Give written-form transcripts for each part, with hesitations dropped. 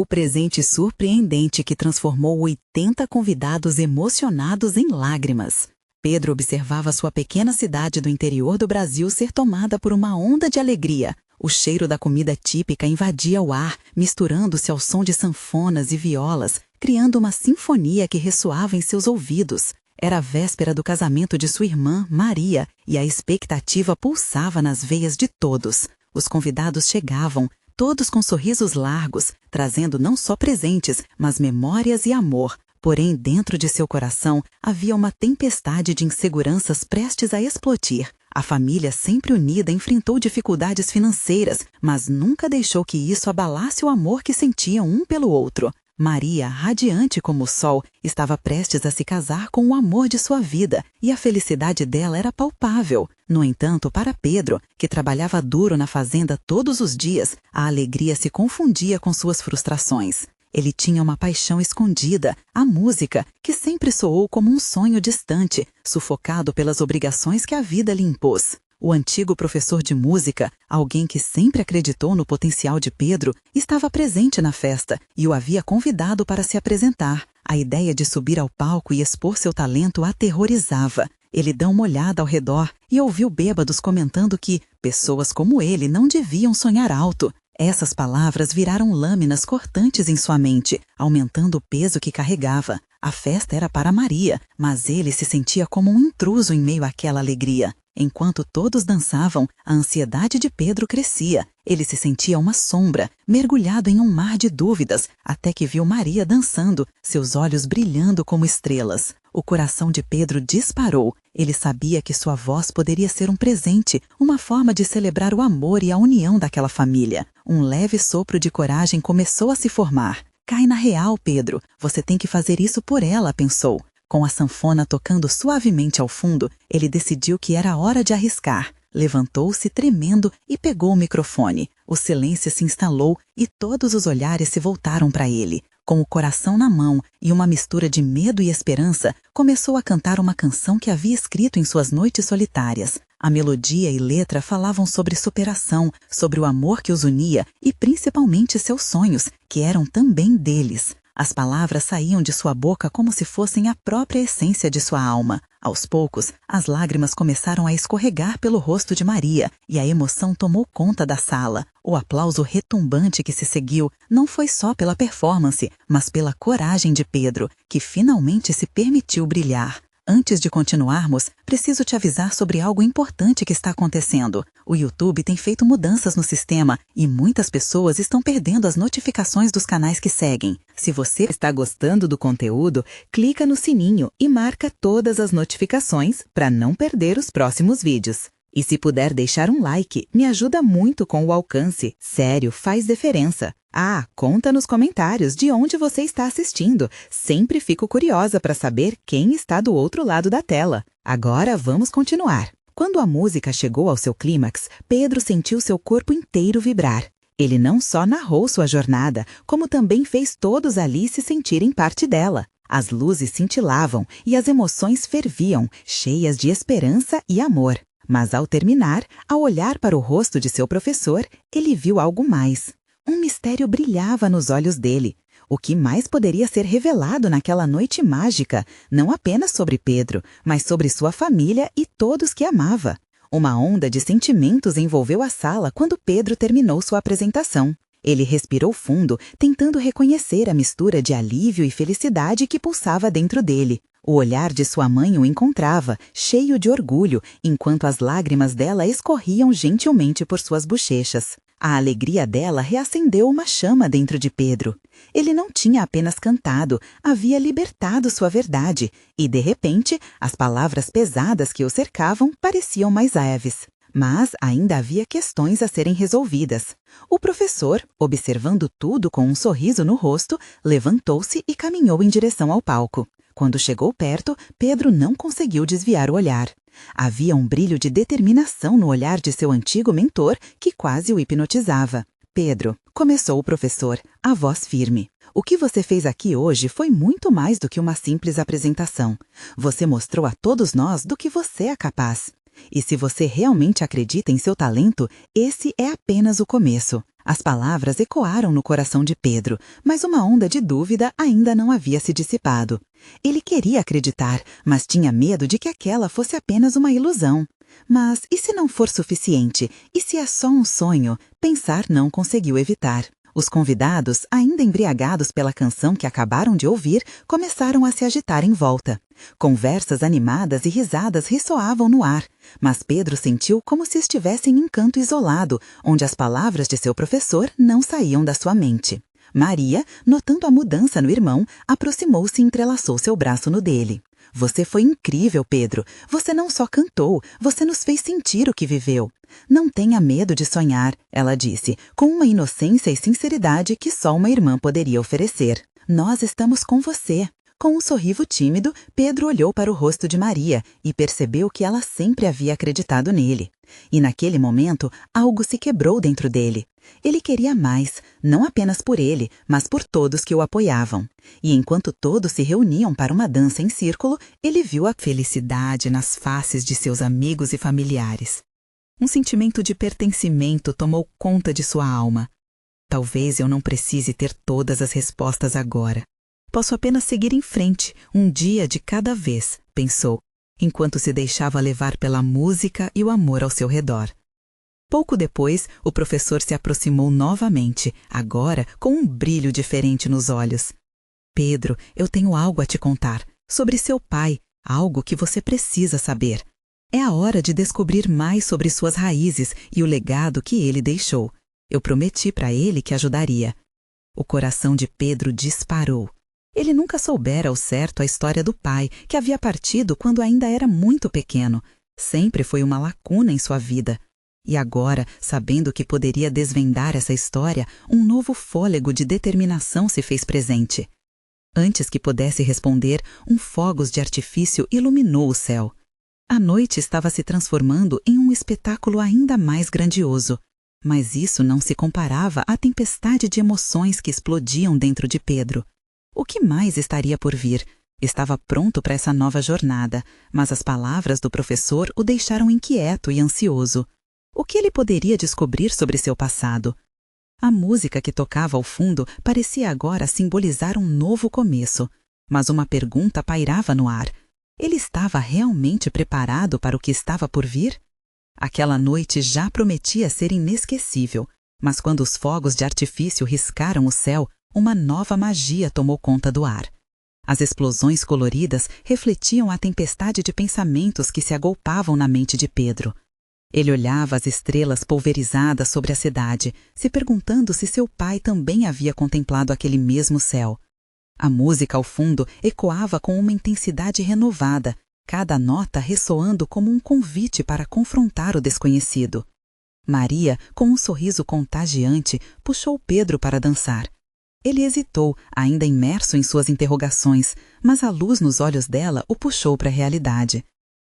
O presente surpreendente que transformou 80 convidados emocionados em lágrimas. Pedro observava sua pequena cidade do interior do Brasil ser tomada por uma onda de alegria. O cheiro da comida típica invadia o ar, misturando-se ao som de sanfonas e violas, criando uma sinfonia que ressoava em seus ouvidos. Era a véspera do casamento de sua irmã, Maria, e a expectativa pulsava nas veias de todos. Os convidados chegavam, todos com sorrisos largos, trazendo não só presentes, mas memórias e amor. Porém, dentro de seu coração, havia uma tempestade de inseguranças prestes a explodir. A família, sempre unida, enfrentou dificuldades financeiras, mas nunca deixou que isso abalasse o amor que sentiam um pelo outro. Maria, radiante como o sol, estava prestes a se casar com o amor de sua vida, e a felicidade dela era palpável. No entanto, para Pedro, que trabalhava duro na fazenda todos os dias, a alegria se confundia com suas frustrações. Ele tinha uma paixão escondida, a música, que sempre soou como um sonho distante, sufocado pelas obrigações que a vida lhe impôs. O antigo professor de música, alguém que sempre acreditou no potencial de Pedro, estava presente na festa e o havia convidado para se apresentar. A ideia de subir ao palco e expor seu talento aterrorizava. Ele deu uma olhada ao redor e ouviu bêbados comentando que pessoas como ele não deviam sonhar alto. Essas palavras viraram lâminas cortantes em sua mente, aumentando o peso que carregava. A festa era para Maria, mas ele se sentia como um intruso em meio àquela alegria. Enquanto todos dançavam, a ansiedade de Pedro crescia. Ele se sentia uma sombra, mergulhado em um mar de dúvidas, até que viu Maria dançando, seus olhos brilhando como estrelas. O coração de Pedro disparou. Ele sabia que sua voz poderia ser um presente, uma forma de celebrar o amor e a união daquela família. Um leve sopro de coragem começou a se formar. Cai na real, Pedro. Você tem que fazer isso por ela, pensou. Com a sanfona tocando suavemente ao fundo, ele decidiu que era hora de arriscar. Levantou-se tremendo e pegou o microfone. O silêncio se instalou e todos os olhares se voltaram para ele. Com o coração na mão e uma mistura de medo e esperança, começou a cantar uma canção que havia escrito em suas noites solitárias. A melodia e letra falavam sobre superação, sobre o amor que os unia e principalmente seus sonhos, que eram também deles. As palavras saíam de sua boca como se fossem a própria essência de sua alma. Aos poucos, as lágrimas começaram a escorregar pelo rosto de Maria e a emoção tomou conta da sala. O aplauso retumbante que se seguiu não foi só pela performance, mas pela coragem de Pedro, que finalmente se permitiu brilhar. Antes de continuarmos, preciso te avisar sobre algo importante que está acontecendo. O YouTube tem feito mudanças no sistema e muitas pessoas estão perdendo as notificações dos canais que seguem. Se você está gostando do conteúdo, clica no sininho e marca todas as notificações para não perder os próximos vídeos. E se puder deixar um like, me ajuda muito com o alcance. Sério, faz diferença. Ah, conta nos comentários de onde você está assistindo. Sempre fico curiosa para saber quem está do outro lado da tela. Agora vamos continuar. Quando a música chegou ao seu clímax, Pedro sentiu seu corpo inteiro vibrar. Ele não só narrou sua jornada, como também fez todos ali se sentirem parte dela. As luzes cintilavam e as emoções ferviam, cheias de esperança e amor. Mas ao terminar, ao olhar para o rosto de seu professor, ele viu algo mais. Um mistério brilhava nos olhos dele. O que mais poderia ser revelado naquela noite mágica, não apenas sobre Pedro, mas sobre sua família e todos que amava. Uma onda de sentimentos envolveu a sala quando Pedro terminou sua apresentação. Ele respirou fundo, tentando reconhecer a mistura de alívio e felicidade que pulsava dentro dele. O olhar de sua mãe o encontrava, cheio de orgulho, enquanto as lágrimas dela escorriam gentilmente por suas bochechas. A alegria dela reacendeu uma chama dentro de Pedro. Ele não tinha apenas cantado, havia libertado sua verdade, e de repente, as palavras pesadas que o cercavam pareciam mais leves. Mas ainda havia questões a serem resolvidas. O professor, observando tudo com um sorriso no rosto, levantou-se e caminhou em direção ao palco. Quando chegou perto, Pedro não conseguiu desviar o olhar. Havia um brilho de determinação no olhar de seu antigo mentor que quase o hipnotizava. Pedro, começou o professor, a voz firme. O que você fez aqui hoje foi muito mais do que uma simples apresentação. Você mostrou a todos nós do que você é capaz. E se você realmente acredita em seu talento, esse é apenas o começo. As palavras ecoaram no coração de Pedro, mas uma onda de dúvida ainda não havia se dissipado. Ele queria acreditar, mas tinha medo de que aquela fosse apenas uma ilusão. Mas e se não for suficiente? E se é só um sonho? Pensar não conseguiu evitar. Os convidados, ainda embriagados pela canção que acabaram de ouvir, começaram a se agitar em volta. Conversas animadas e risadas ressoavam no ar, mas Pedro sentiu como se estivesse em um canto isolado, onde as palavras de seu professor não saíam da sua mente. Maria, notando a mudança no irmão, aproximou-se e entrelaçou seu braço no dele. Você foi incrível, Pedro. Você não só cantou, você nos fez sentir o que viveu. Não tenha medo de sonhar, ela disse, com uma inocência e sinceridade que só uma irmã poderia oferecer. Nós estamos com você. Com um sorriso tímido, Pedro olhou para o rosto de Maria e percebeu que ela sempre havia acreditado nele. E naquele momento, algo se quebrou dentro dele. Ele queria mais, não apenas por ele, mas por todos que o apoiavam. E enquanto todos se reuniam para uma dança em círculo, ele viu a felicidade nas faces de seus amigos e familiares. Um sentimento de pertencimento tomou conta de sua alma. Talvez eu não precise ter todas as respostas agora. Posso apenas seguir em frente, um dia de cada vez, pensou, enquanto se deixava levar pela música e o amor ao seu redor. Pouco depois, o professor se aproximou novamente, agora com um brilho diferente nos olhos. Pedro, eu tenho algo a te contar, sobre seu pai, algo que você precisa saber. É a hora de descobrir mais sobre suas raízes e o legado que ele deixou. Eu prometi para ele que ajudaria. O coração de Pedro disparou. Ele nunca soubera ao certo a história do pai, que havia partido quando ainda era muito pequeno. Sempre foi uma lacuna em sua vida. E agora, sabendo que poderia desvendar essa história, um novo fôlego de determinação se fez presente. Antes que pudesse responder, um fogos de artifício iluminou o céu. A noite estava se transformando em um espetáculo ainda mais grandioso. Mas isso não se comparava à tempestade de emoções que explodiam dentro de Pedro. O que mais estaria por vir? Estava pronto para essa nova jornada, mas as palavras do professor o deixaram inquieto e ansioso. O que ele poderia descobrir sobre seu passado? A música que tocava ao fundo parecia agora simbolizar um novo começo, mas uma pergunta pairava no ar. Ele estava realmente preparado para o que estava por vir? Aquela noite já prometia ser inesquecível, mas quando os fogos de artifício riscaram o céu, uma nova magia tomou conta do ar. As explosões coloridas refletiam a tempestade de pensamentos que se agolpavam na mente de Pedro. Ele olhava as estrelas pulverizadas sobre a cidade, se perguntando se seu pai também havia contemplado aquele mesmo céu. A música ao fundo ecoava com uma intensidade renovada, cada nota ressoando como um convite para confrontar o desconhecido. Maria, com um sorriso contagiante, puxou Pedro para dançar. Ele hesitou, ainda imerso em suas interrogações, mas a luz nos olhos dela o puxou para a realidade.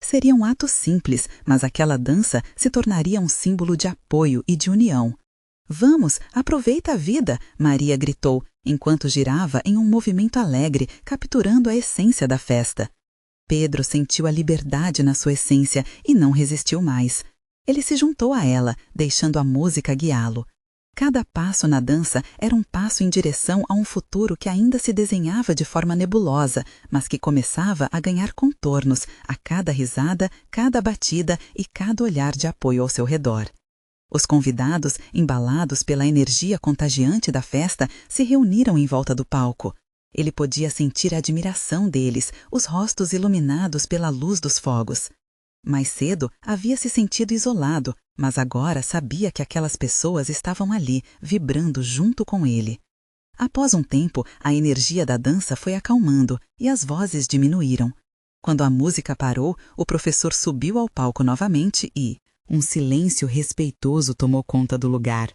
Seria um ato simples, mas aquela dança se tornaria um símbolo de apoio e de união. Vamos, aproveita a vida, Maria gritou, enquanto girava em um movimento alegre, capturando a essência da festa. Pedro sentiu a liberdade na sua essência e não resistiu mais. Ele se juntou a ela, deixando a música guiá-lo. Cada passo na dança era um passo em direção a um futuro que ainda se desenhava de forma nebulosa, mas que começava a ganhar contornos a cada risada, cada batida e cada olhar de apoio ao seu redor. Os convidados, embalados pela energia contagiante da festa, se reuniram em volta do palco. Ele podia sentir a admiração deles, os rostos iluminados pela luz dos fogos. Mais cedo, havia se sentido isolado, mas agora sabia que aquelas pessoas estavam ali, vibrando junto com ele. Após um tempo, a energia da dança foi acalmando e as vozes diminuíram. Quando a música parou, o professor subiu ao palco novamente e um silêncio respeitoso tomou conta do lugar.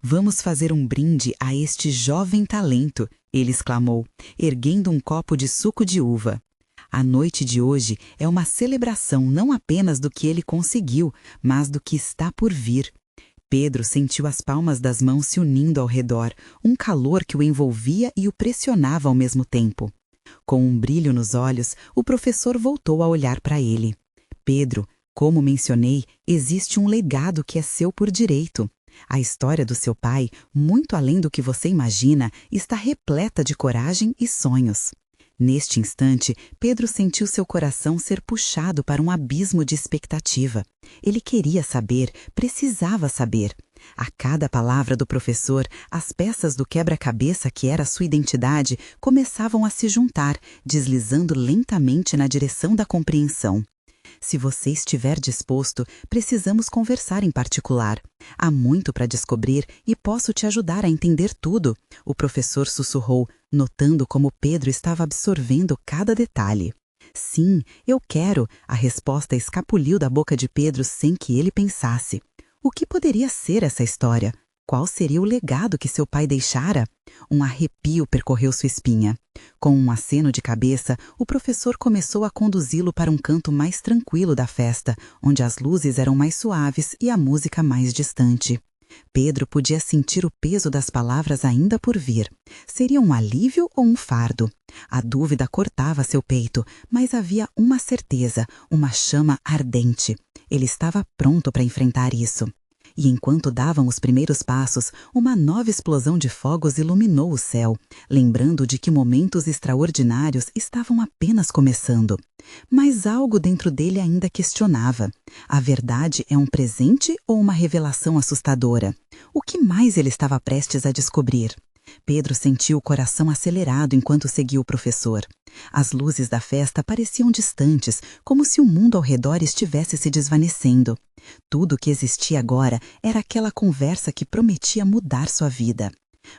Vamos fazer um brinde a este jovem talento, ele exclamou, erguendo um copo de suco de uva. A noite de hoje é uma celebração não apenas do que ele conseguiu, mas do que está por vir. Pedro sentiu as palmas das mãos se unindo ao redor, um calor que o envolvia e o pressionava ao mesmo tempo. Com um brilho nos olhos, o professor voltou a olhar para ele. Pedro, como mencionei, existe um legado que é seu por direito. A história do seu pai, muito além do que você imagina, está repleta de coragem e sonhos. Neste instante, Pedro sentiu seu coração ser puxado para um abismo de expectativa. Ele queria saber, precisava saber. A cada palavra do professor, as peças do quebra-cabeça que era sua identidade começavam a se juntar, deslizando lentamente na direção da compreensão. Se você estiver disposto, precisamos conversar em particular. Há muito para descobrir e posso te ajudar a entender tudo, o professor sussurrou, notando como Pedro estava absorvendo cada detalhe. Sim, eu quero, a resposta escapuliu da boca de Pedro sem que ele pensasse. O que poderia ser essa história? Qual seria o legado que seu pai deixara? Um arrepio percorreu sua espinha. Com um aceno de cabeça, o professor começou a conduzi-lo para um canto mais tranquilo da festa, onde as luzes eram mais suaves e a música mais distante. Pedro podia sentir o peso das palavras ainda por vir. Seria um alívio ou um fardo? A dúvida cortava seu peito, mas havia uma certeza, uma chama ardente. Ele estava pronto para enfrentar isso. E enquanto davam os primeiros passos, uma nova explosão de fogos iluminou o céu, lembrando de que momentos extraordinários estavam apenas começando. Mas algo dentro dele ainda questionava. A verdade é um presente ou uma revelação assustadora? O que mais ele estava prestes a descobrir? Pedro sentiu o coração acelerado enquanto seguia o professor. As luzes da festa pareciam distantes, como se o mundo ao redor estivesse se desvanecendo. Tudo o que existia agora era aquela conversa que prometia mudar sua vida.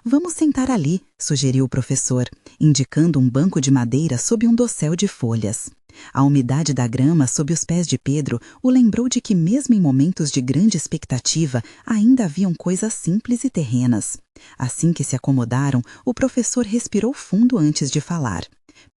Vamos sentar ali, sugeriu o professor, indicando um banco de madeira sob um dossel de folhas. A umidade da grama sob os pés de Pedro o lembrou de que mesmo em momentos de grande expectativa, ainda haviam coisas simples e terrenas. Assim que se acomodaram, o professor respirou fundo antes de falar.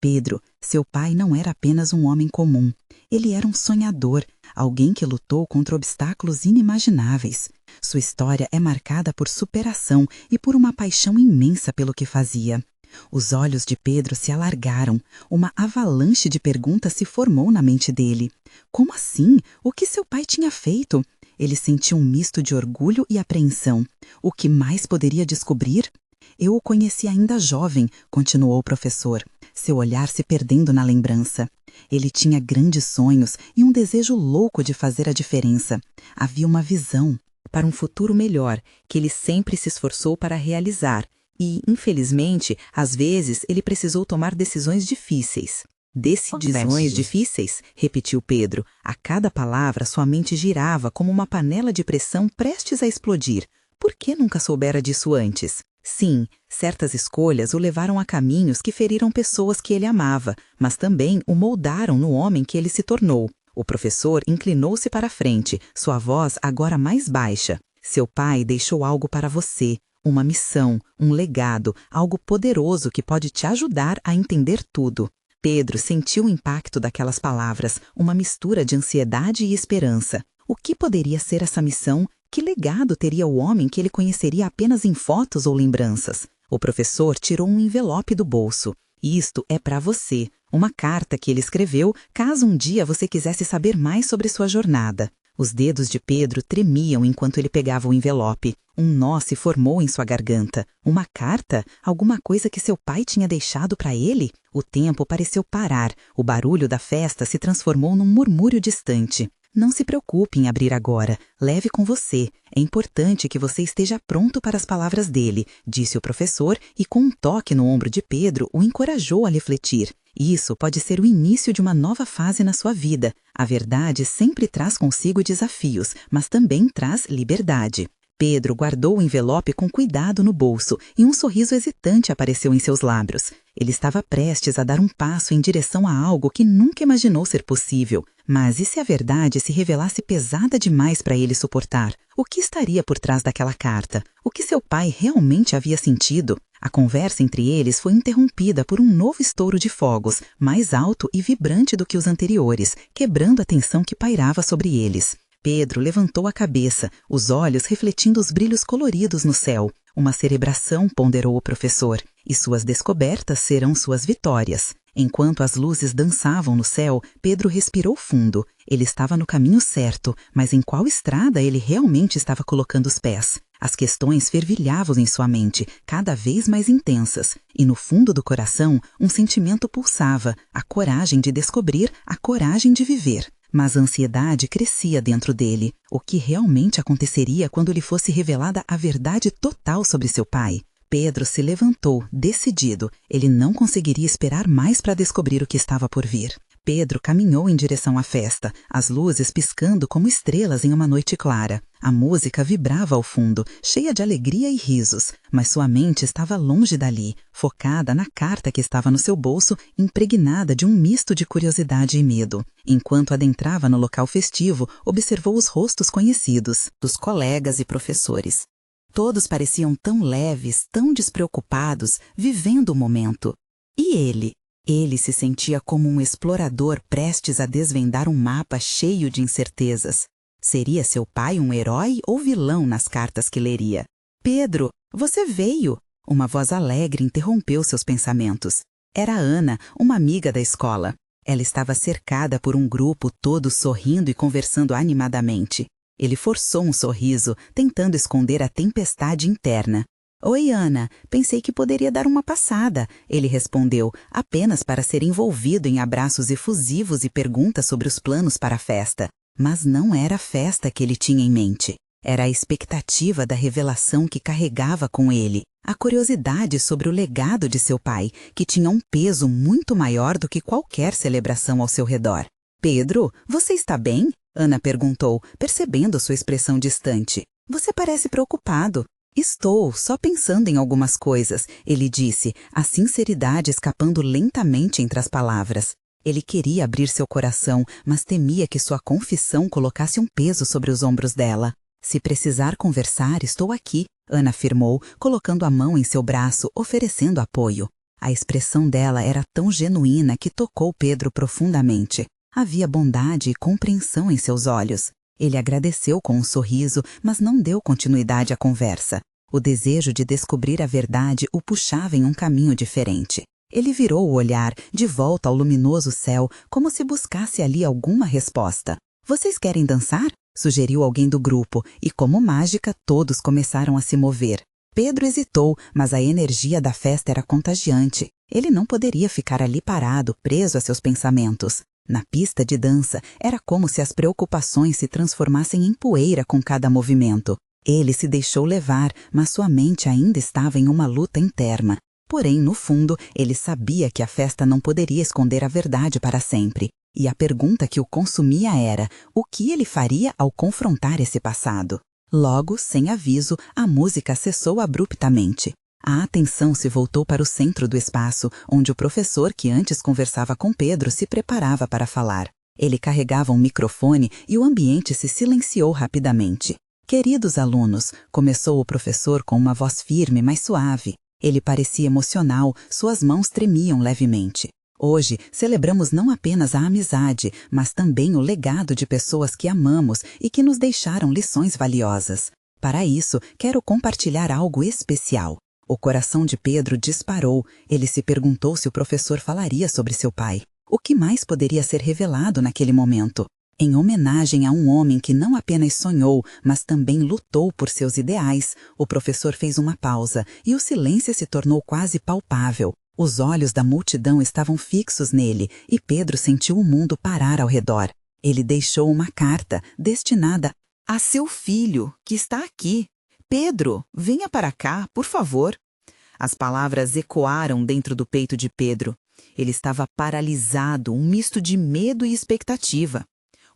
Pedro, seu pai não era apenas um homem comum. Ele era um sonhador, alguém que lutou contra obstáculos inimagináveis. Sua história é marcada por superação e por uma paixão imensa pelo que fazia. Os olhos de Pedro se alargaram. Uma avalanche de perguntas se formou na mente dele. Como assim? O que seu pai tinha feito? Ele sentiu um misto de orgulho e apreensão. O que mais poderia descobrir? Eu o conheci ainda jovem, continuou o professor, seu olhar se perdendo na lembrança. Ele tinha grandes sonhos e um desejo louco de fazer a diferença. Havia uma visão para um futuro melhor, que ele sempre se esforçou para realizar. E, infelizmente, às vezes ele precisou tomar decisões difíceis. Decisões difíceis? Repetiu Pedro. A cada palavra sua mente girava como uma panela de pressão prestes a explodir. Por que nunca soubera disso antes? Sim, certas escolhas o levaram a caminhos que feriram pessoas que ele amava, mas também o moldaram no homem que ele se tornou. O professor inclinou-se para a frente, sua voz agora mais baixa. Seu pai deixou algo para você. Uma missão, um legado, algo poderoso que pode te ajudar a entender tudo. Pedro sentiu o impacto daquelas palavras, uma mistura de ansiedade e esperança. O que poderia ser essa missão? Que legado teria o homem que ele conheceria apenas em fotos ou lembranças? O professor tirou um envelope do bolso. Isto é para você, uma carta que ele escreveu caso um dia você quisesse saber mais sobre sua jornada. Os dedos de Pedro tremiam enquanto ele pegava o envelope. Um nó se formou em sua garganta. Uma carta? Alguma coisa que seu pai tinha deixado para ele? O tempo pareceu parar. O barulho da festa se transformou num murmúrio distante. Não se preocupe em abrir agora. Leve com você. É importante que você esteja pronto para as palavras dele, disse o professor e com um toque no ombro de Pedro o encorajou a refletir. Isso pode ser o início de uma nova fase na sua vida. A verdade sempre traz consigo desafios, mas também traz liberdade. Pedro guardou o envelope com cuidado no bolso e um sorriso hesitante apareceu em seus lábios. Ele estava prestes a dar um passo em direção a algo que nunca imaginou ser possível. Mas e se a verdade se revelasse pesada demais para ele suportar? O que estaria por trás daquela carta? O que seu pai realmente havia sentido? A conversa entre eles foi interrompida por um novo estouro de fogos, mais alto e vibrante do que os anteriores, quebrando a tensão que pairava sobre eles. Pedro levantou a cabeça, os olhos refletindo os brilhos coloridos no céu. Uma cerebração, ponderou o professor, e suas descobertas serão suas vitórias. Enquanto as luzes dançavam no céu, Pedro respirou fundo. Ele estava no caminho certo, mas em qual estrada ele realmente estava colocando os pés? As questões fervilhavam em sua mente, cada vez mais intensas, e no fundo do coração um sentimento pulsava, a coragem de descobrir, a coragem de viver. Mas a ansiedade crescia dentro dele. O que realmente aconteceria quando lhe fosse revelada a verdade total sobre seu pai? Pedro se levantou, decidido. Ele não conseguiria esperar mais para descobrir o que estava por vir. Pedro caminhou em direção à festa, as luzes piscando como estrelas em uma noite clara. A música vibrava ao fundo, cheia de alegria e risos, mas sua mente estava longe dali, focada na carta que estava no seu bolso, impregnada de um misto de curiosidade e medo. Enquanto adentrava no local festivo, observou os rostos conhecidos, dos colegas e professores. Todos pareciam tão leves, tão despreocupados, vivendo o momento. E ele? Ele se sentia como um explorador prestes a desvendar um mapa cheio de incertezas. Seria seu pai um herói ou vilão nas cartas que leria? Pedro, você veio! Uma voz alegre interrompeu seus pensamentos. Era Ana, uma amiga da escola. Ela estava cercada por um grupo todo sorrindo e conversando animadamente. Ele forçou um sorriso, tentando esconder a tempestade interna. Oi, Ana. Pensei que poderia dar uma passada, ele respondeu, apenas para ser envolvido em abraços efusivos e perguntas sobre os planos para a festa. Mas não era a festa que ele tinha em mente. Era a expectativa da revelação que carregava com ele, a curiosidade sobre o legado de seu pai, que tinha um peso muito maior do que qualquer celebração ao seu redor. Pedro, você está bem? Ana perguntou, percebendo sua expressão distante. Você parece preocupado. Estou, só pensando em algumas coisas, ele disse, a sinceridade escapando lentamente entre as palavras. Ele queria abrir seu coração, mas temia que sua confissão colocasse um peso sobre os ombros dela. Se precisar conversar, estou aqui, Ana afirmou, colocando a mão em seu braço, oferecendo apoio. A expressão dela era tão genuína que tocou Pedro profundamente. Havia bondade e compreensão em seus olhos. Ele agradeceu com um sorriso, mas não deu continuidade à conversa. O desejo de descobrir a verdade o puxava em um caminho diferente. Ele virou o olhar, de volta ao luminoso céu, como se buscasse ali alguma resposta. Vocês querem dançar? Sugeriu alguém do grupo, e como mágica todos começaram a se mover. Pedro hesitou, mas a energia da festa era contagiante. Ele não poderia ficar ali parado, preso a seus pensamentos. Na pista de dança, era como se as preocupações se transformassem em poeira com cada movimento. Ele se deixou levar, mas sua mente ainda estava em uma luta interna. Porém, no fundo, ele sabia que a festa não poderia esconder a verdade para sempre. E a pergunta que o consumia era, o que ele faria ao confrontar esse passado? Logo, sem aviso, a música cessou abruptamente. A atenção se voltou para o centro do espaço, onde o professor que antes conversava com Pedro se preparava para falar. Ele carregava um microfone e o ambiente se silenciou rapidamente. Queridos alunos, começou o professor com uma voz firme, mas suave. Ele parecia emocional, suas mãos tremiam levemente. Hoje, celebramos não apenas a amizade, mas também o legado de pessoas que amamos e que nos deixaram lições valiosas. Para isso, quero compartilhar algo especial. O coração de Pedro disparou. Ele se perguntou se o professor falaria sobre seu pai. O que mais poderia ser revelado naquele momento? Em homenagem a um homem que não apenas sonhou, mas também lutou por seus ideais, o professor fez uma pausa e o silêncio se tornou quase palpável. Os olhos da multidão estavam fixos nele e Pedro sentiu o mundo parar ao redor. Ele deixou uma carta destinada a seu filho, que está aqui. Pedro, venha para cá, por favor. As palavras ecoaram dentro do peito de Pedro. Ele estava paralisado, um misto de medo e expectativa.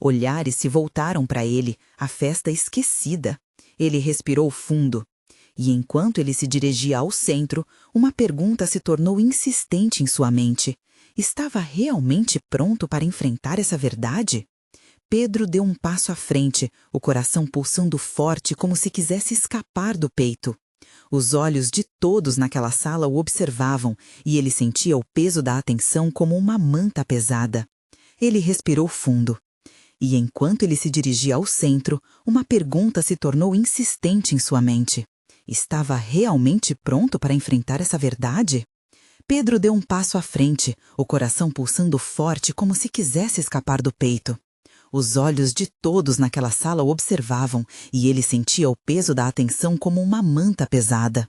Olhares se voltaram para ele, a festa esquecida. Ele respirou fundo. E enquanto ele se dirigia ao centro, uma pergunta se tornou insistente em sua mente. Estava realmente pronto para enfrentar essa verdade? Pedro deu um passo à frente, o coração pulsando forte como se quisesse escapar do peito. Os olhos de todos naquela sala o observavam e ele sentia o peso da atenção como uma manta pesada. Ele respirou fundo. E enquanto ele se dirigia ao centro, uma pergunta se tornou insistente em sua mente. Estava realmente pronto para enfrentar essa verdade? Pedro deu um passo à frente, o coração pulsando forte como se quisesse escapar do peito. Os olhos de todos naquela sala o observavam e ele sentia o peso da atenção como uma manta pesada.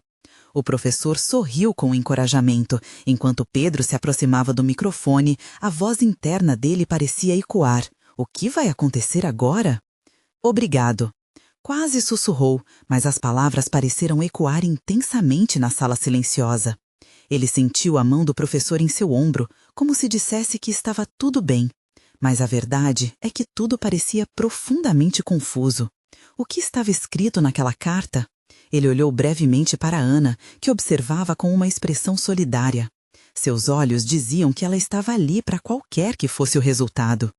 O professor sorriu com encorajamento. Enquanto Pedro se aproximava do microfone, a voz interna dele parecia ecoar. O que vai acontecer agora? Obrigado. Quase sussurrou, mas as palavras pareceram ecoar intensamente na sala silenciosa. Ele sentiu a mão do professor em seu ombro, como se dissesse que estava tudo bem. Mas a verdade é que tudo parecia profundamente confuso. O que estava escrito naquela carta? Ele olhou brevemente para Ana, que observava com uma expressão solidária. Seus olhos diziam que ela estava ali para qualquer que fosse o resultado.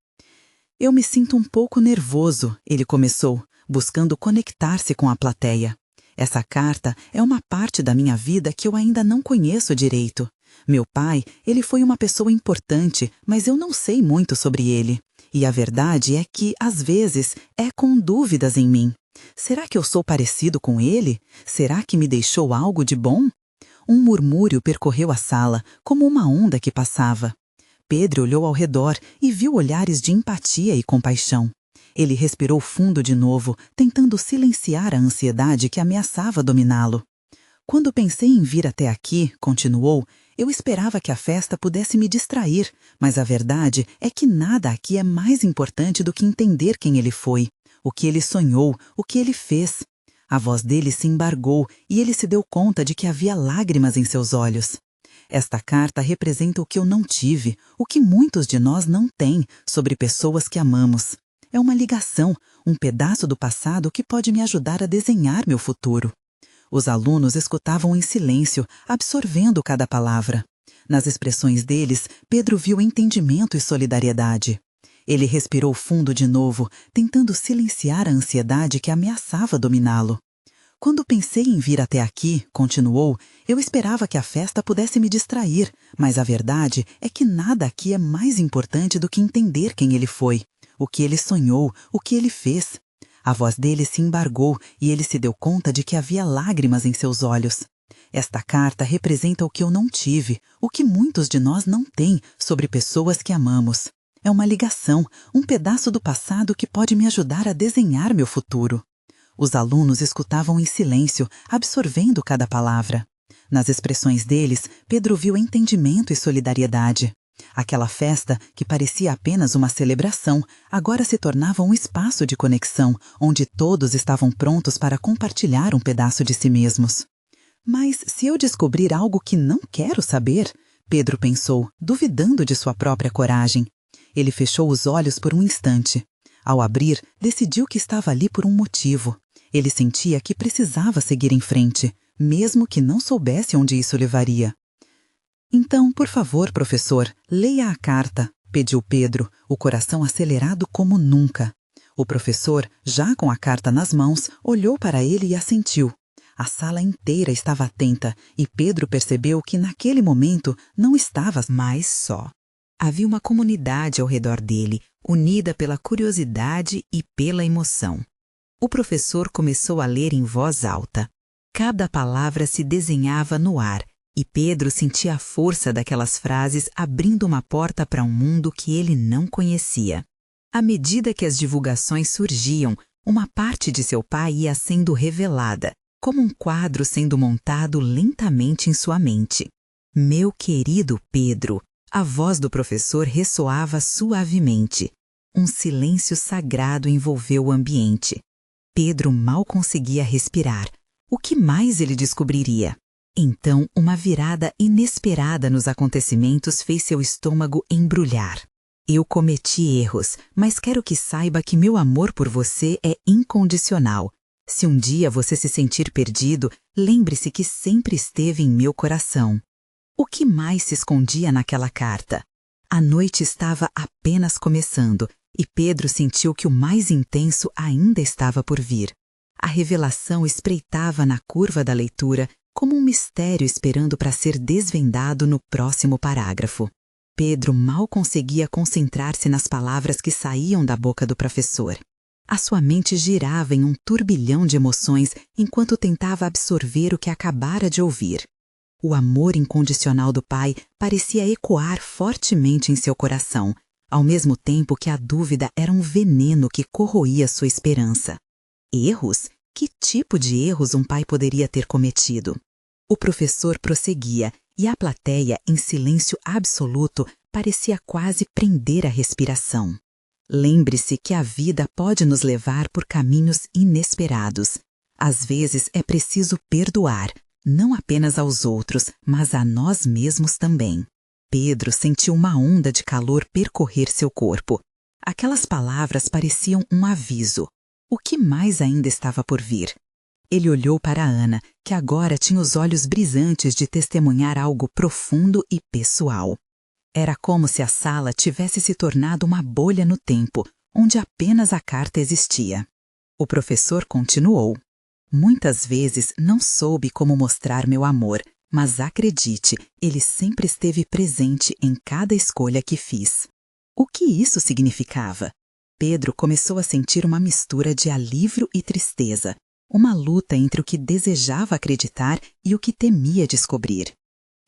Eu me sinto um pouco nervoso, ele começou, buscando conectar-se com a plateia. Essa carta é uma parte da minha vida que eu ainda não conheço direito. Meu pai, ele foi uma pessoa importante, mas eu não sei muito sobre ele. E a verdade é que, às vezes, é com dúvidas em mim. Será que eu sou parecido com ele? Será que me deixou algo de bom? Um murmúrio percorreu a sala, como uma onda que passava. Pedro olhou ao redor e viu olhares de empatia e compaixão. Ele respirou fundo de novo, tentando silenciar a ansiedade que ameaçava dominá-lo. Quando pensei em vir até aqui, continuou, eu esperava que a festa pudesse me distrair, mas a verdade é que nada aqui é mais importante do que entender quem ele foi, o que ele sonhou, o que ele fez. A voz dele se embargou e ele se deu conta de que havia lágrimas em seus olhos. Esta carta representa o que eu não tive, o que muitos de nós não têm sobre pessoas que amamos. É uma ligação, um pedaço do passado que pode me ajudar a desenhar meu futuro. Os alunos escutavam em silêncio, absorvendo cada palavra. Nas expressões deles, Pedro viu entendimento e solidariedade. Ele respirou fundo de novo, tentando silenciar a ansiedade que ameaçava dominá-lo. Quando pensei em vir até aqui, continuou, eu esperava que a festa pudesse me distrair, mas a verdade é que nada aqui é mais importante do que entender quem ele foi, o que ele sonhou, o que ele fez. A voz dele se embargou e ele se deu conta de que havia lágrimas em seus olhos. Esta carta representa o que eu não tive, o que muitos de nós não têm sobre pessoas que amamos. É uma ligação, um pedaço do passado que pode me ajudar a desenhar meu futuro. Os alunos escutavam em silêncio, absorvendo cada palavra. Nas expressões deles, Pedro viu entendimento e solidariedade. Aquela festa, que parecia apenas uma celebração, agora se tornava um espaço de conexão, onde todos estavam prontos para compartilhar um pedaço de si mesmos. Mas se eu descobrir algo que não quero saber? Pedro pensou, duvidando de sua própria coragem. Ele fechou os olhos por um instante. Ao abrir, decidiu que estava ali por um motivo. Ele sentia que precisava seguir em frente, mesmo que não soubesse onde isso levaria. Então, por favor, professor, leia a carta, pediu Pedro, o coração acelerado como nunca. O professor, já com a carta nas mãos, olhou para ele e assentiu. A sala inteira estava atenta e Pedro percebeu que naquele momento não estava mais só. Havia uma comunidade ao redor dele, unida pela curiosidade e pela emoção. O professor começou a ler em voz alta. Cada palavra se desenhava no ar, e Pedro sentia a força daquelas frases abrindo uma porta para um mundo que ele não conhecia. À medida que as divulgações surgiam, uma parte de seu pai ia sendo revelada, como um quadro sendo montado lentamente em sua mente. Meu querido Pedro, a voz do professor ressoava suavemente. Um silêncio sagrado envolveu o ambiente. Pedro mal conseguia respirar. O que mais ele descobriria? Então, uma virada inesperada nos acontecimentos fez seu estômago embrulhar. Eu cometi erros, mas quero que saiba que meu amor por você é incondicional. Se um dia você se sentir perdido, lembre-se que sempre esteve em meu coração. O que mais se escondia naquela carta? A noite estava apenas começando e Pedro sentiu que o mais intenso ainda estava por vir. A revelação espreitava na curva da leitura como um mistério esperando para ser desvendado no próximo parágrafo. Pedro mal conseguia concentrar-se nas palavras que saíam da boca do professor. A sua mente girava em um turbilhão de emoções enquanto tentava absorver o que acabara de ouvir. O amor incondicional do pai parecia ecoar fortemente em seu coração, ao mesmo tempo que a dúvida era um veneno que corroía sua esperança. Erros? Que tipo de erros um pai poderia ter cometido? O professor prosseguia, e a plateia, em silêncio absoluto, parecia quase prender a respiração. Lembre-se que a vida pode nos levar por caminhos inesperados. Às vezes é preciso perdoar, não apenas aos outros, mas a nós mesmos também. Pedro sentiu uma onda de calor percorrer seu corpo. Aquelas palavras pareciam um aviso. O que mais ainda estava por vir? Ele olhou para Ana, que agora tinha os olhos brisantes de testemunhar algo profundo e pessoal. Era como se a sala tivesse se tornado uma bolha no tempo, onde apenas a carta existia. O professor continuou. Muitas vezes não soube como mostrar meu amor, mas acredite, ele sempre esteve presente em cada escolha que fiz. O que isso significava? Pedro começou a sentir uma mistura de alívio e tristeza, uma luta entre o que desejava acreditar e o que temia descobrir.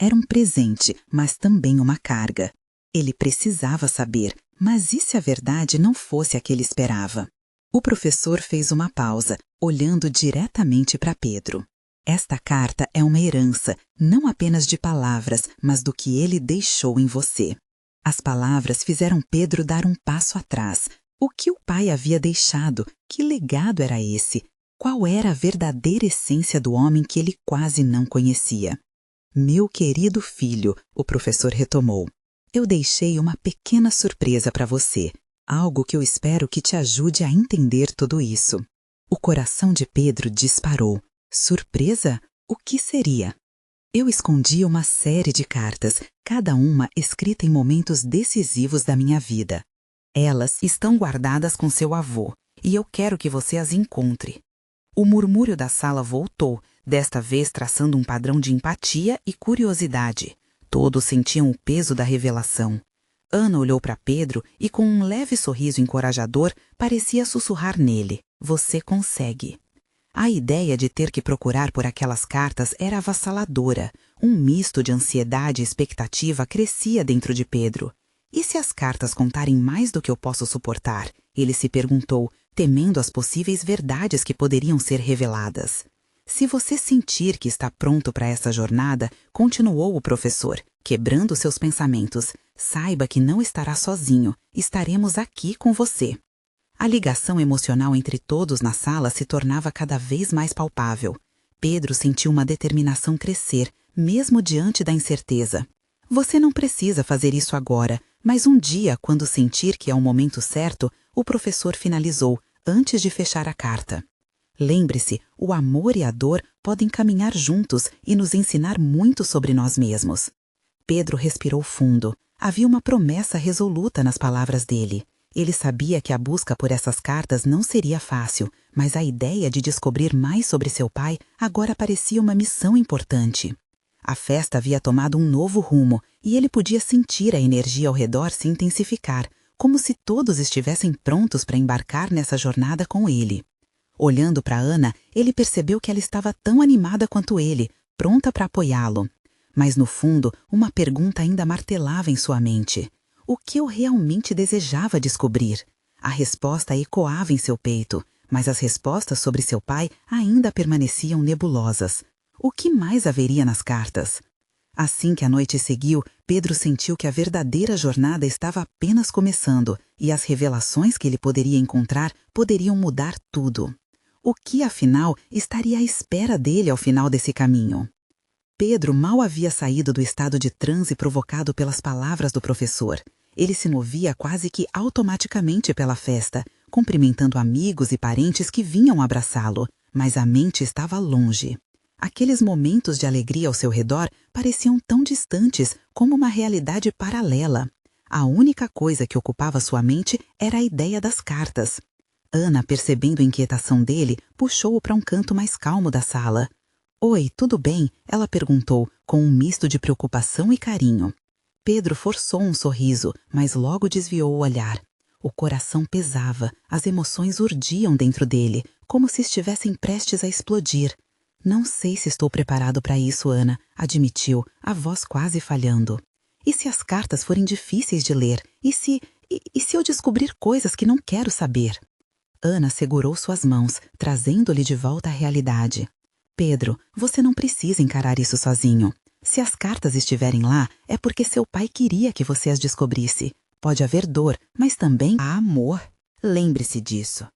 Era um presente, mas também uma carga. Ele precisava saber, mas e se a verdade não fosse a que ele esperava? O professor fez uma pausa, olhando diretamente para Pedro. Esta carta é uma herança, não apenas de palavras, mas do que ele deixou em você. As palavras fizeram Pedro dar um passo atrás. O que o pai havia deixado? Que legado era esse? Qual era a verdadeira essência do homem que ele quase não conhecia? Meu querido filho, o professor retomou, eu deixei uma pequena surpresa para você, algo que eu espero que te ajude a entender tudo isso. O coração de Pedro disparou. Surpresa? O que seria? Eu escondi uma série de cartas, cada uma escrita em momentos decisivos da minha vida. Elas estão guardadas com seu avô, e eu quero que você as encontre. O murmúrio da sala voltou, desta vez traçando um padrão de empatia e curiosidade. Todos sentiam o peso da revelação. Ana olhou para Pedro e, com um leve sorriso encorajador, parecia sussurrar nele: "Você consegue." A ideia de ter que procurar por aquelas cartas era avassaladora. Um misto de ansiedade e expectativa crescia dentro de Pedro. E se as cartas contarem mais do que eu posso suportar? Ele se perguntou, temendo as possíveis verdades que poderiam ser reveladas. Se você sentir que está pronto para essa jornada, continuou o professor, quebrando seus pensamentos, saiba que não estará sozinho, estaremos aqui com você. A ligação emocional entre todos na sala se tornava cada vez mais palpável. Pedro sentiu uma determinação crescer, mesmo diante da incerteza. Você não precisa fazer isso agora, mas um dia, quando sentir que é o momento certo, o professor finalizou, antes de fechar a carta. Lembre-se, o amor e a dor podem caminhar juntos e nos ensinar muito sobre nós mesmos. Pedro respirou fundo. Havia uma promessa resoluta nas palavras dele. Ele sabia que a busca por essas cartas não seria fácil, mas a ideia de descobrir mais sobre seu pai agora parecia uma missão importante. A festa havia tomado um novo rumo e ele podia sentir a energia ao redor se intensificar, como se todos estivessem prontos para embarcar nessa jornada com ele. Olhando para Ana, ele percebeu que ela estava tão animada quanto ele, pronta para apoiá-lo. Mas no fundo, uma pergunta ainda martelava em sua mente. O que eu realmente desejava descobrir? A resposta ecoava em seu peito, mas as respostas sobre seu pai ainda permaneciam nebulosas. O que mais haveria nas cartas? Assim que a noite seguiu, Pedro sentiu que a verdadeira jornada estava apenas começando e as revelações que ele poderia encontrar poderiam mudar tudo. O que, afinal, estaria à espera dele ao final desse caminho? Pedro mal havia saído do estado de transe provocado pelas palavras do professor. Ele se movia quase que automaticamente pela festa, cumprimentando amigos e parentes que vinham abraçá-lo, mas a mente estava longe. Aqueles momentos de alegria ao seu redor pareciam tão distantes como uma realidade paralela. A única coisa que ocupava sua mente era a ideia das cartas. Ana, percebendo a inquietação dele, puxou-o para um canto mais calmo da sala. "Oi, tudo bem?" ela perguntou, com um misto de preocupação e carinho. Pedro forçou um sorriso, mas logo desviou o olhar. O coração pesava, as emoções urdiam dentro dele, como se estivessem prestes a explodir. "Não sei se estou preparado para isso, Ana", admitiu, a voz quase falhando. "E se as cartas forem difíceis de ler? E E se eu descobrir coisas que não quero saber? Ana segurou suas mãos, trazendo-lhe de volta à realidade. Pedro, você não precisa encarar isso sozinho. Se as cartas estiverem lá, é porque seu pai queria que você as descobrisse. Pode haver dor, mas também há amor. Lembre-se disso.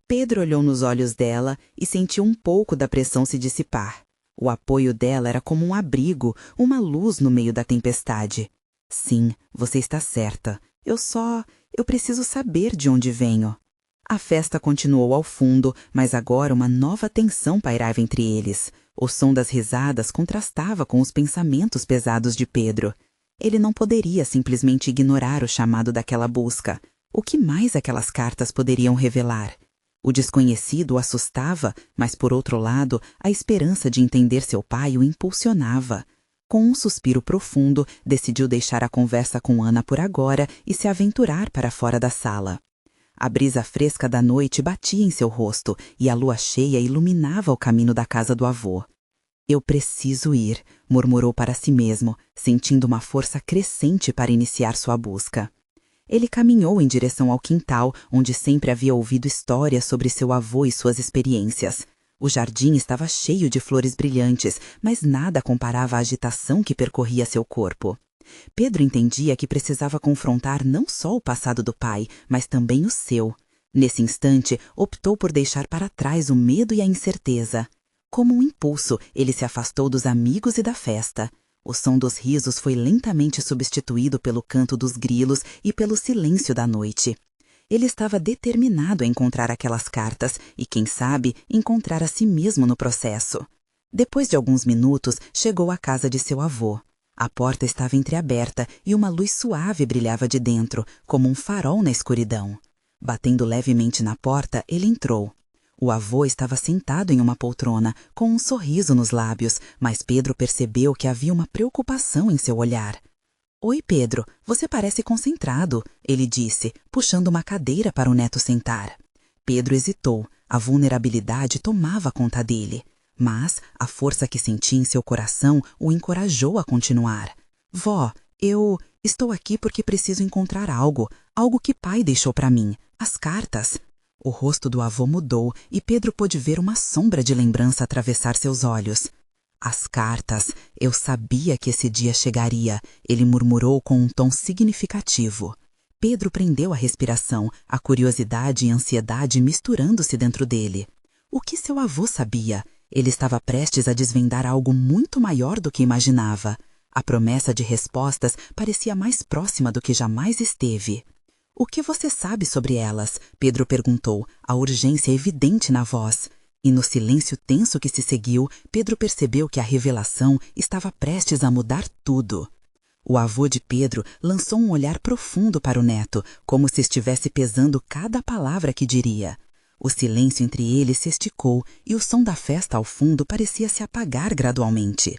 Pedro olhou nos olhos dela e sentiu um pouco da pressão se dissipar. O apoio dela era como um abrigo, uma luz no meio da tempestade. Sim, você está certa. Eu preciso saber de onde venho. A festa continuou ao fundo, mas agora uma nova tensão pairava entre eles. O som das risadas contrastava com os pensamentos pesados de Pedro. Ele não poderia simplesmente ignorar o chamado daquela busca. O que mais aquelas cartas poderiam revelar? O desconhecido o assustava, mas, por outro lado, a esperança de entender seu pai o impulsionava. Com um suspiro profundo, decidiu deixar a conversa com Ana por agora e se aventurar para fora da sala. A brisa fresca da noite batia em seu rosto e a lua cheia iluminava o caminho da casa do avô. Eu preciso ir, murmurou para si mesmo, sentindo uma força crescente para iniciar sua busca. Ele caminhou em direção ao quintal, onde sempre havia ouvido histórias sobre seu avô e suas experiências. O jardim estava cheio de flores brilhantes, mas nada comparava à agitação que percorria seu corpo. Pedro entendia que precisava confrontar não só o passado do pai, mas também o seu. Nesse instante, optou por deixar para trás o medo e a incerteza. Como um impulso, ele se afastou dos amigos e da festa. O som dos risos foi lentamente substituído pelo canto dos grilos e pelo silêncio da noite. Ele estava determinado a encontrar aquelas cartas e, quem sabe, encontrar a si mesmo no processo. Depois de alguns minutos, chegou à casa de seu avô. A porta estava entreaberta e uma luz suave brilhava de dentro, como um farol na escuridão. Batendo levemente na porta, ele entrou. O avô estava sentado em uma poltrona, com um sorriso nos lábios, mas Pedro percebeu que havia uma preocupação em seu olhar. "Oi, Pedro, você parece concentrado", ele disse, puxando uma cadeira para o neto sentar. Pedro hesitou. A vulnerabilidade tomava conta dele. Mas a força que sentia em seu coração o encorajou a continuar. "Vó, eu estou aqui porque preciso encontrar algo que pai deixou para mim, as cartas." O rosto do avô mudou e Pedro pôde ver uma sombra de lembrança atravessar seus olhos. "As cartas, eu sabia que esse dia chegaria", ele murmurou com um tom significativo. Pedro prendeu a respiração, a curiosidade e a ansiedade misturando-se dentro dele. O que seu avô sabia? Ele estava prestes a desvendar algo muito maior do que imaginava. A promessa de respostas parecia mais próxima do que jamais esteve. "O que você sabe sobre elas?", Pedro perguntou, a urgência evidente na voz. E no silêncio tenso que se seguiu, Pedro percebeu que a revelação estava prestes a mudar tudo. O avô de Pedro lançou um olhar profundo para o neto, como se estivesse pesando cada palavra que diria. O silêncio entre eles se esticou e o som da festa ao fundo parecia se apagar gradualmente.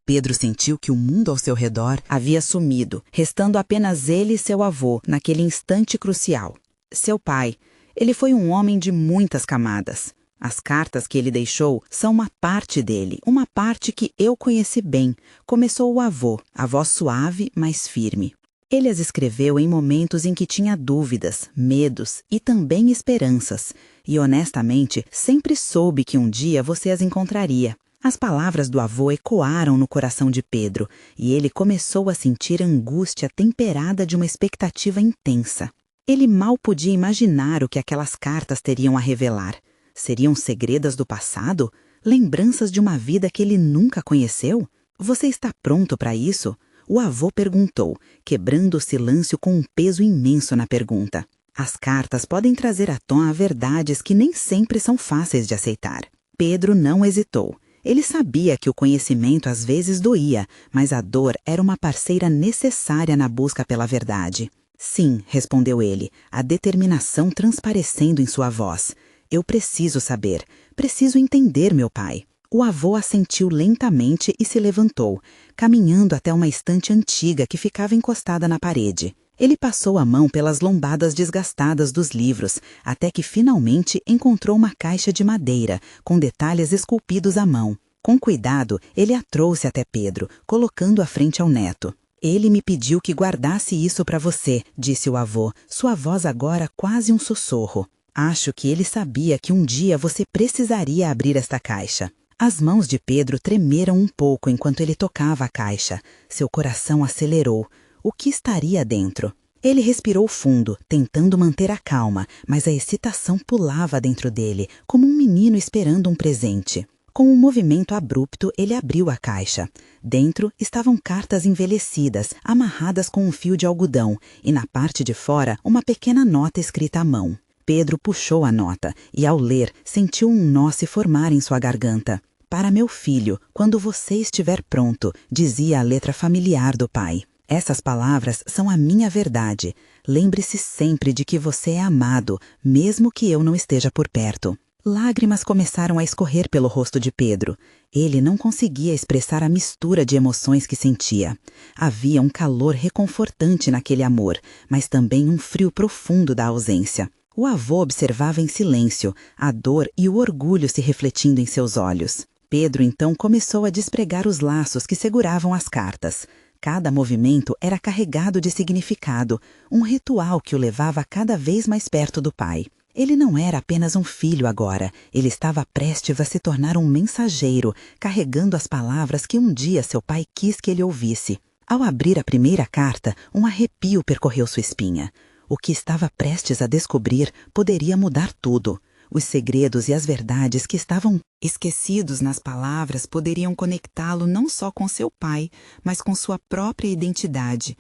Pedro sentiu que o mundo ao seu redor havia sumido, restando apenas ele e seu avô naquele instante crucial. Seu pai, ele foi um homem de muitas camadas. As cartas que ele deixou são uma parte dele, uma parte que eu conheci bem. Começou o avô, a voz suave, mas firme. Ele as escreveu em momentos em que tinha dúvidas, medos e também esperanças. E honestamente, sempre soube que um dia você as encontraria. As palavras do avô ecoaram no coração de Pedro, e ele começou a sentir a angústia temperada de uma expectativa intensa. Ele mal podia imaginar o que aquelas cartas teriam a revelar. Seriam segredos do passado? Lembranças de uma vida que ele nunca conheceu? "Você está pronto para isso?", o avô perguntou, quebrando o silêncio com um peso imenso na pergunta. As cartas podem trazer à tona verdades que nem sempre são fáceis de aceitar. Pedro não hesitou. Ele sabia que o conhecimento às vezes doía, mas a dor era uma parceira necessária na busca pela verdade. "Sim", respondeu ele, a determinação transparecendo em sua voz. "Eu preciso saber. Preciso entender meu pai." O avô assentiu lentamente e se levantou, caminhando até uma estante antiga que ficava encostada na parede. Ele passou a mão pelas lombadas desgastadas dos livros, até que finalmente encontrou uma caixa de madeira, com detalhes esculpidos à mão. Com cuidado, ele a trouxe até Pedro, colocando à frente ao neto. Ele me pediu que guardasse isso para você, disse o avô, sua voz agora quase um sussurro. Acho que ele sabia que um dia você precisaria abrir esta caixa. As mãos de Pedro tremeram um pouco enquanto ele tocava a caixa. Seu coração acelerou. O que estaria dentro? Ele respirou fundo, tentando manter a calma, mas a excitação pulava dentro dele, como um menino esperando um presente. Com um movimento abrupto, ele abriu a caixa. Dentro estavam cartas envelhecidas, amarradas com um fio de algodão, e na parte de fora, uma pequena nota escrita à mão. Pedro puxou a nota e, ao ler, sentiu um nó se formar em sua garganta. Para meu filho, quando você estiver pronto, dizia a letra familiar do pai. Essas palavras são a minha verdade. Lembre-se sempre de que você é amado, mesmo que eu não esteja por perto. Lágrimas começaram a escorrer pelo rosto de Pedro. Ele não conseguia expressar a mistura de emoções que sentia. Havia um calor reconfortante naquele amor, mas também um frio profundo da ausência. O avô observava em silêncio, a dor e o orgulho se refletindo em seus olhos. Pedro então começou a despregar os laços que seguravam as cartas. Cada movimento era carregado de significado, um ritual que o levava cada vez mais perto do pai. Ele não era apenas um filho agora, ele estava prestes a se tornar um mensageiro, carregando as palavras que um dia seu pai quis que ele ouvisse. Ao abrir a primeira carta, um arrepio percorreu sua espinha. O que estava prestes a descobrir poderia mudar tudo. Os segredos e as verdades que estavam esquecidos nas palavras poderiam conectá-lo não só com seu pai, mas com sua própria identidade.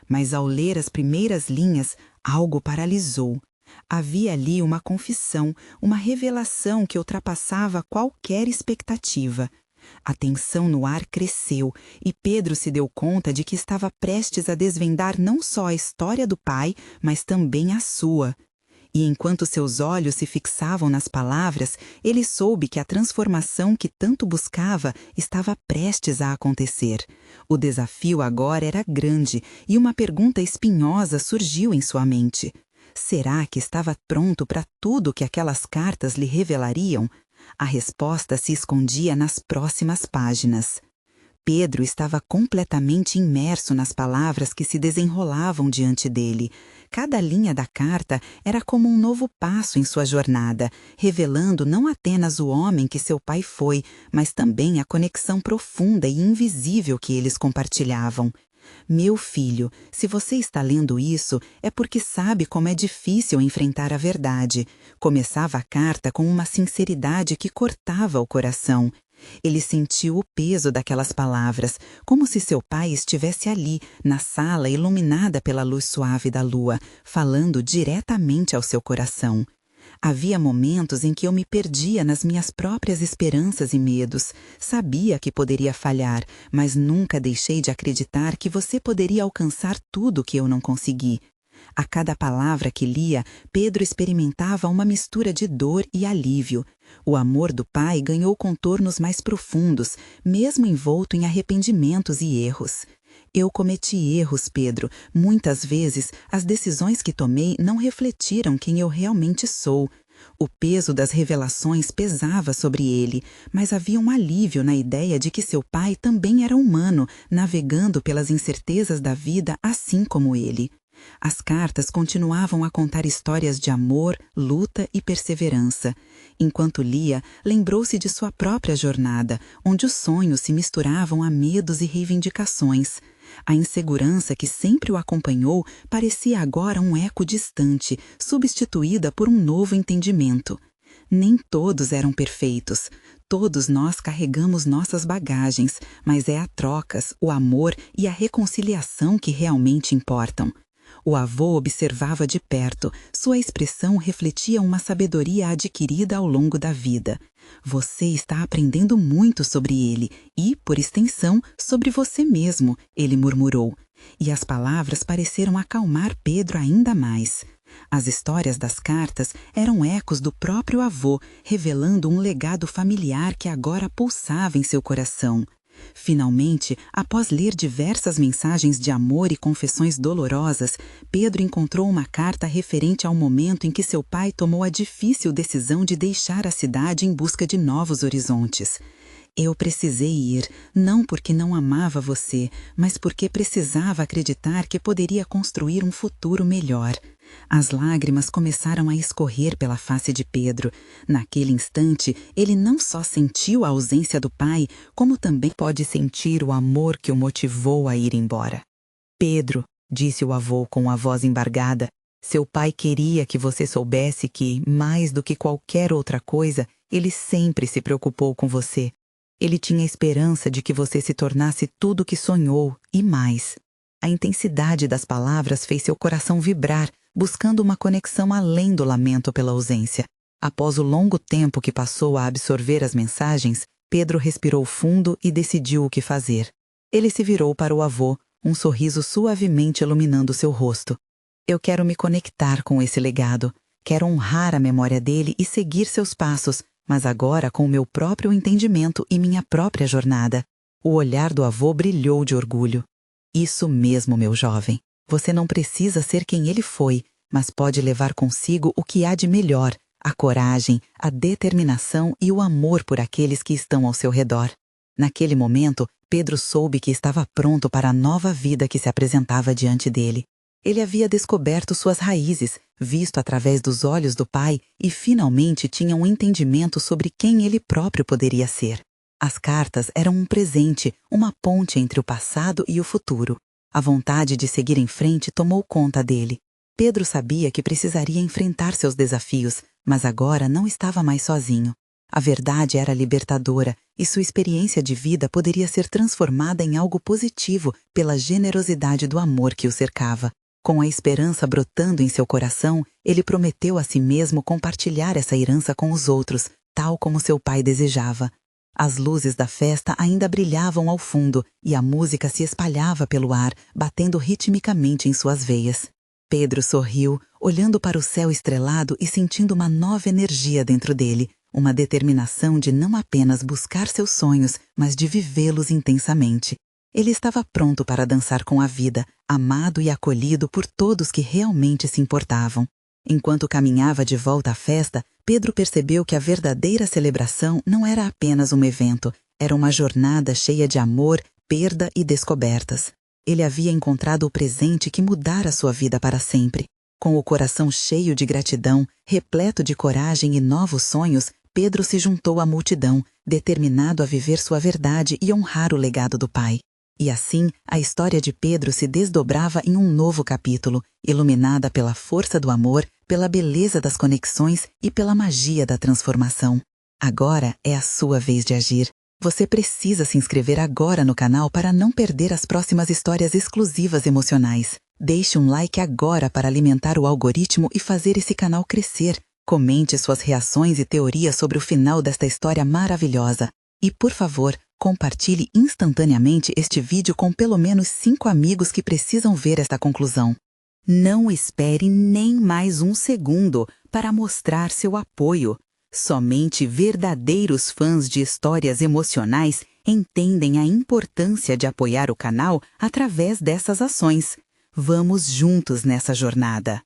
Mas ao ler as primeiras linhas, algo paralisou. Havia ali uma confissão, uma revelação que ultrapassava qualquer expectativa. A tensão no ar cresceu e Pedro se deu conta de que estava prestes a desvendar não só a história do pai, mas também a sua. E enquanto seus olhos se fixavam nas palavras, ele soube que a transformação que tanto buscava estava prestes a acontecer. O desafio agora era grande e uma pergunta espinhosa surgiu em sua mente. Será que estava pronto para tudo que aquelas cartas lhe revelariam? A resposta se escondia nas próximas páginas. Pedro estava completamente imerso nas palavras que se desenrolavam diante dele. Cada linha da carta era como um novo passo em sua jornada, revelando não apenas o homem que seu pai foi, mas também a conexão profunda e invisível que eles compartilhavam. Meu filho, se você está lendo isso, é porque sabe como é difícil enfrentar a verdade. Começava a carta com uma sinceridade que cortava o coração. Ele sentiu o peso daquelas palavras, como se seu pai estivesse ali, na sala iluminada pela luz suave da lua, falando diretamente ao seu coração. Havia momentos em que eu me perdia nas minhas próprias esperanças e medos. Sabia que poderia falhar, mas nunca deixei de acreditar que você poderia alcançar tudo que eu não consegui. A cada palavra que lia, Pedro experimentava uma mistura de dor e alívio. O amor do pai ganhou contornos mais profundos, mesmo envolto em arrependimentos e erros. Eu cometi erros, Pedro. Muitas vezes, as decisões que tomei não refletiram quem eu realmente sou. O peso das revelações pesava sobre ele, mas havia um alívio na ideia de que seu pai também era humano, navegando pelas incertezas da vida assim como ele. As cartas continuavam a contar histórias de amor, luta e perseverança. Enquanto lia, lembrou-se de sua própria jornada, onde os sonhos se misturavam a medos e reivindicações. A insegurança que sempre o acompanhou parecia agora um eco distante, substituída por um novo entendimento. Nem todos eram perfeitos. Todos nós carregamos nossas bagagens, mas é a trocas, o amor e a reconciliação que realmente importam. O avô observava de perto, sua expressão refletia uma sabedoria adquirida ao longo da vida. Você está aprendendo muito sobre ele e, por extensão, sobre você mesmo, ele murmurou. E as palavras pareceram acalmar Pedro ainda mais. As histórias das cartas eram ecos do próprio avô, revelando um legado familiar que agora pulsava em seu coração. Finalmente, após ler diversas mensagens de amor e confissões dolorosas, Pedro encontrou uma carta referente ao momento em que seu pai tomou a difícil decisão de deixar a cidade em busca de novos horizontes. Eu precisei ir, não porque não amava você, mas porque precisava acreditar que poderia construir um futuro melhor. As lágrimas começaram a escorrer pela face de Pedro. Naquele instante, ele não só sentiu a ausência do pai, como também pode sentir o amor que o motivou a ir embora. Pedro, disse o avô com a voz embargada, seu pai queria que você soubesse que, mais do que qualquer outra coisa, ele sempre se preocupou com você. Ele tinha esperança de que você se tornasse tudo o que sonhou, e mais. A intensidade das palavras fez seu coração vibrar, buscando uma conexão além do lamento pela ausência. Após o longo tempo que passou a absorver as mensagens, Pedro respirou fundo e decidiu o que fazer. Ele se virou para o avô, um sorriso suavemente iluminando seu rosto. Eu quero me conectar com esse legado. Quero honrar a memória dele e seguir seus passos, mas agora com o meu próprio entendimento e minha própria jornada. O olhar do avô brilhou de orgulho. Isso mesmo, meu jovem. Você não precisa ser quem ele foi, mas pode levar consigo o que há de melhor, a coragem, a determinação e o amor por aqueles que estão ao seu redor. Naquele momento, Pedro soube que estava pronto para a nova vida que se apresentava diante dele. Ele havia descoberto suas raízes, visto através dos olhos do pai e finalmente tinha um entendimento sobre quem ele próprio poderia ser. As cartas eram um presente, uma ponte entre o passado e o futuro. A vontade de seguir em frente tomou conta dele. Pedro sabia que precisaria enfrentar seus desafios, mas agora não estava mais sozinho. A verdade era libertadora e sua experiência de vida poderia ser transformada em algo positivo pela generosidade do amor que o cercava. Com a esperança brotando em seu coração, ele prometeu a si mesmo compartilhar essa herança com os outros, tal como seu pai desejava. As luzes da festa ainda brilhavam ao fundo e a música se espalhava pelo ar, batendo ritmicamente em suas veias. Pedro sorriu, olhando para o céu estrelado e sentindo uma nova energia dentro dele, uma determinação de não apenas buscar seus sonhos, mas de vivê-los intensamente. Ele estava pronto para dançar com a vida, amado e acolhido por todos que realmente se importavam. Enquanto caminhava de volta à festa, Pedro percebeu que a verdadeira celebração não era apenas um evento, era uma jornada cheia de amor, perda e descobertas. Ele havia encontrado o presente que mudara sua vida para sempre. Com o coração cheio de gratidão, repleto de coragem e novos sonhos, Pedro se juntou à multidão, determinado a viver sua verdade e honrar o legado do pai. E assim, a história de Pedro se desdobrava em um novo capítulo, iluminada pela força do amor, pela beleza das conexões e pela magia da transformação. Agora é a sua vez de agir. Você precisa se inscrever agora no canal para não perder as próximas histórias exclusivas emocionais. Deixe um like agora para alimentar o algoritmo e fazer esse canal crescer. Comente suas reações e teorias sobre o final desta história maravilhosa. E, por favor, compartilhe instantaneamente este vídeo com pelo menos 5 amigos que precisam ver esta conclusão. Não espere nem mais um segundo para mostrar seu apoio. Somente verdadeiros fãs de histórias emocionais entendem a importância de apoiar o canal através dessas ações. Vamos juntos nessa jornada.